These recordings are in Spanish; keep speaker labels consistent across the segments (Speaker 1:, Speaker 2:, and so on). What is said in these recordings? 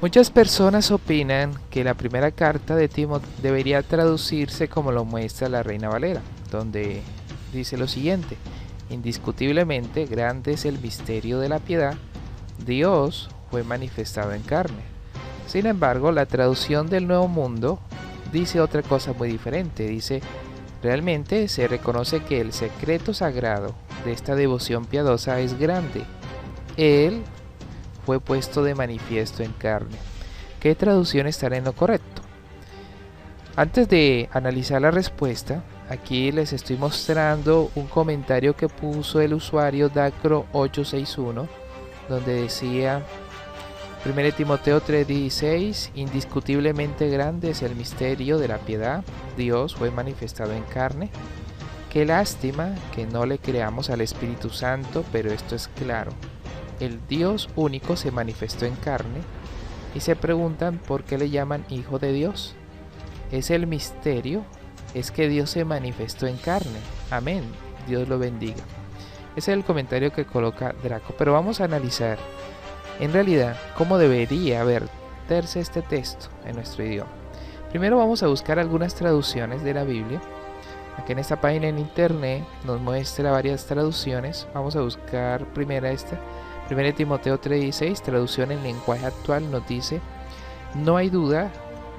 Speaker 1: Muchas personas opinan que la primera carta de Timoteo debería traducirse como lo muestra la Reina Valera, donde dice lo siguiente: indiscutiblemente grande es el misterio de la piedad, Dios fue manifestado en carne. Sin embargo, la traducción del Nuevo Mundo dice otra cosa muy diferente. Dice: realmente se reconoce que el secreto sagrado de esta devoción piadosa es grande. Él fue puesto de manifiesto en carne. ¿Qué traducción estará en lo correcto? Antes de analizar la respuesta, aquí les estoy mostrando un comentario que puso el usuario Dacro861, donde decía: 1 Timoteo 3:16, indiscutiblemente grande es el misterio de la piedad, Dios fue manifestado en carne. Qué lástima que no le creamos al Espíritu Santo, pero esto es claro. El Dios único se manifestó en carne, y se preguntan por qué le llaman Hijo de Dios. Es el misterio, es que Dios se manifestó en carne. Amén, Dios lo bendiga. Ese es el comentario que coloca Draco, pero vamos a analizar en realidad cómo debería verterse este texto en nuestro idioma. Primero vamos a buscar algunas traducciones de la Biblia. Aquí en esta página en internet nos muestra varias traducciones. Vamos a buscar primero esta. 1 Timoteo 3:16, traducción en lenguaje actual, nos dice: no hay duda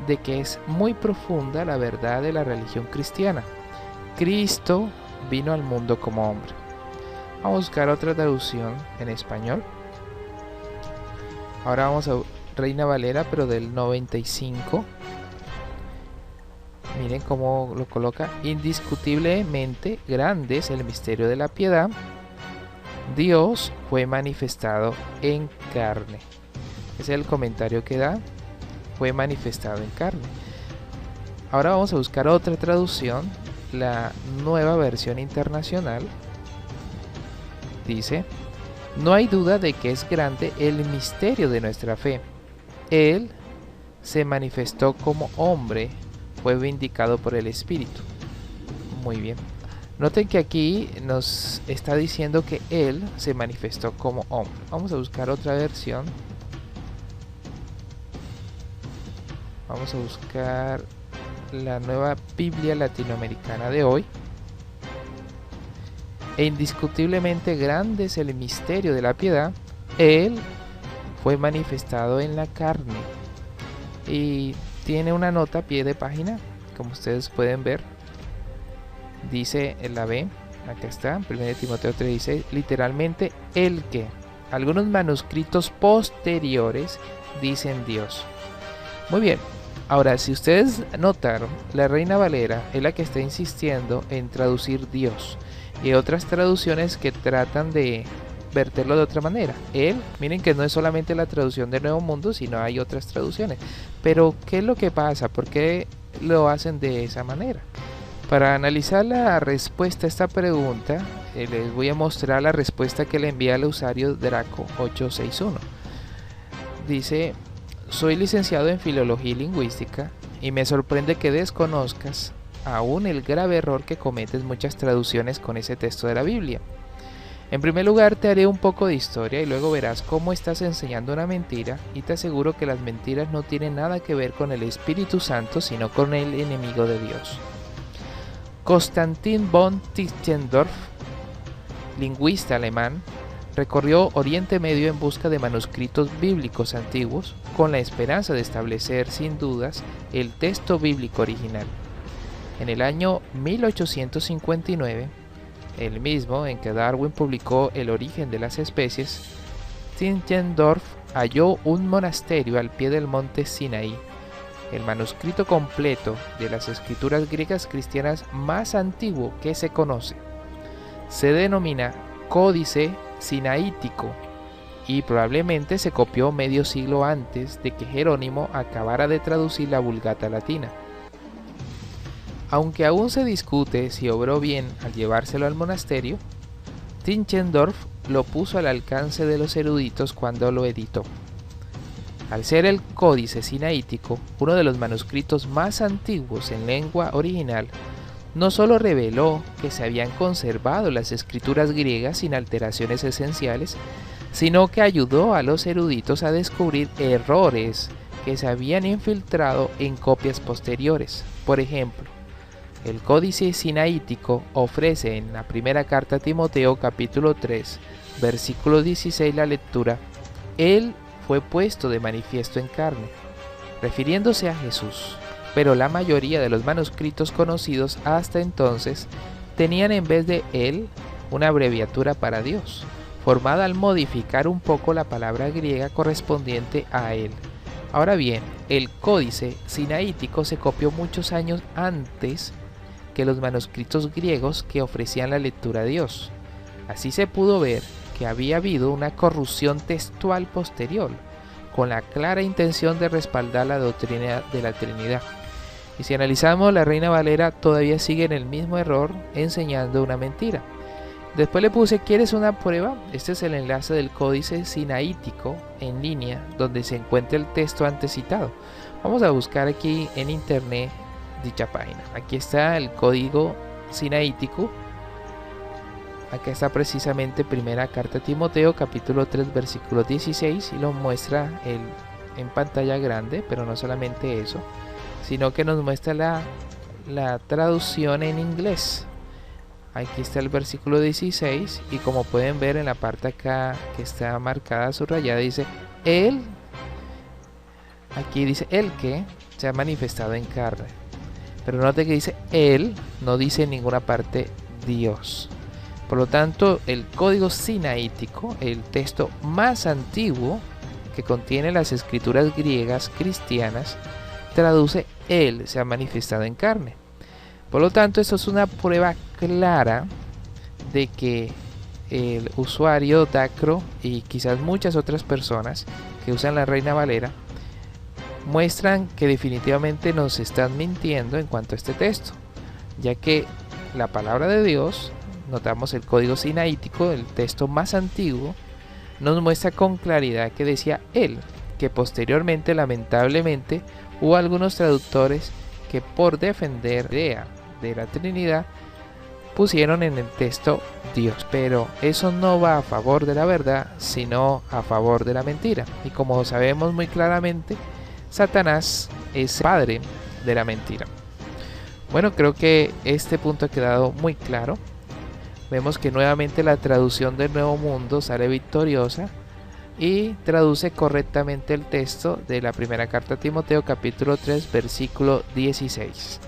Speaker 1: de que es muy profunda la verdad de la religión cristiana. Cristo vino al mundo como hombre. Vamos a buscar otra traducción en español. Ahora vamos a Reina Valera, pero del 95. Miren cómo lo coloca: indiscutiblemente grande es el misterio de la piedad, Dios fue manifestado en carne. Ese es el comentario que da: fue manifestado en carne. Ahora vamos a buscar otra traducción, la Nueva Versión Internacional. Dice: no hay duda de que es grande el misterio de nuestra fe. Él se manifestó como hombre, fue vindicado por el Espíritu. Muy bien. Noten que aquí nos está diciendo que Él se manifestó como hombre. Vamos a buscar otra versión. Vamos a buscar la Nueva Biblia Latinoamericana de hoy. E indiscutiblemente grande es el misterio de la piedad. Él fue manifestado en la carne. Y tiene una nota a pie de página, como ustedes pueden ver. Dice en la B, acá está, 1 Timoteo 3:16, literalmente el que. Algunos manuscritos posteriores dicen Dios. Muy bien, ahora si ustedes notaron, la Reina Valera es la que está insistiendo en traducir Dios, y otras traducciones que tratan de verterlo de otra manera. Él, miren que no es solamente la traducción del Nuevo Mundo, sino hay otras traducciones. Pero ¿qué es lo que pasa? ¿Por qué lo hacen de esa manera? Para analizar la respuesta a esta pregunta, les voy a mostrar la respuesta que le envía al usuario Draco861. Dice: soy licenciado en Filología y Lingüística y me sorprende que desconozcas aún el grave error que cometen muchas traducciones con ese texto de la Biblia. En primer lugar, te haré un poco de historia y luego verás cómo estás enseñando una mentira, y te aseguro que las mentiras no tienen nada que ver con el Espíritu Santo, sino con el enemigo de Dios. Konstantin von Tischendorf, lingüista alemán, recorrió Oriente Medio en busca de manuscritos bíblicos antiguos con la esperanza de establecer sin dudas el texto bíblico original. En el año 1859, el mismo en que Darwin publicó El origen de las especies, Tischendorf halló un monasterio al pie del monte Sinaí, el manuscrito completo de las escrituras griegas cristianas más antiguo que se conoce. Se denomina Códice Sinaítico y probablemente se copió medio siglo antes de que Jerónimo acabara de traducir la Vulgata latina. Aunque aún se discute si obró bien al llevárselo al monasterio, Tischendorf lo puso al alcance de los eruditos cuando lo editó. Al ser el Códice Sinaítico uno de los manuscritos más antiguos en lengua original, no solo reveló que se habían conservado las escrituras griegas sin alteraciones esenciales, sino que ayudó a los eruditos a descubrir errores que se habían infiltrado en copias posteriores. Por ejemplo, el Códice Sinaítico ofrece en la primera carta a Timoteo capítulo 3, versículo 16 la lectura: Él fue puesto de manifiesto en carne, refiriéndose a Jesús. Pero la mayoría de los manuscritos conocidos hasta entonces tenían en vez de Él una abreviatura para Dios, formada al modificar un poco la palabra griega correspondiente a Él. Ahora bien, el Códice Sinaítico se copió muchos años antes que los manuscritos griegos que ofrecían la lectura a Dios. Así se pudo ver que había habido una corrupción textual posterior, con la clara intención de respaldar la doctrina de la Trinidad. Y si analizamos, la Reina Valera todavía sigue en el mismo error, enseñando una mentira. Después le puse: ¿quieres una prueba? Este es el enlace del Códice Sinaítico en línea, donde se encuentra el texto antes citado. Vamos a buscar aquí en internet dicha página. Aquí está el Código Sinaítico. Acá está precisamente primera carta a Timoteo, capítulo 3, versículo 16, y lo muestra en pantalla grande, pero no solamente eso, sino que nos muestra la traducción en inglés. Aquí está el versículo 16, y como pueden ver en la parte acá que está marcada, subrayada, dice Él, aquí dice el que se ha manifestado en carne. Pero note que dice Él, no dice en ninguna parte Dios. Por lo tanto, el Código Sinaítico, el texto más antiguo que contiene las escrituras griegas cristianas, traduce Él se ha manifestado en carne. Por lo tanto, esto es una prueba clara de que el usuario Dacro y quizás muchas otras personas que usan la Reina Valera muestran que definitivamente nos están mintiendo en cuanto a este texto, ya que la palabra de Dios, notamos el Código Sinaítico, el texto más antiguo, nos muestra con claridad que decía Él, que posteriormente lamentablemente hubo algunos traductores que por defender la idea de la Trinidad pusieron en el texto Dios, pero eso no va a favor de la verdad, sino a favor de la mentira. Y como sabemos muy claramente, Satanás es padre de la mentira. Bueno, creo que este punto ha quedado muy claro. Vemos que nuevamente la traducción del Nuevo Mundo sale victoriosa y traduce correctamente el texto de la primera carta a Timoteo capítulo 3 versículo 16.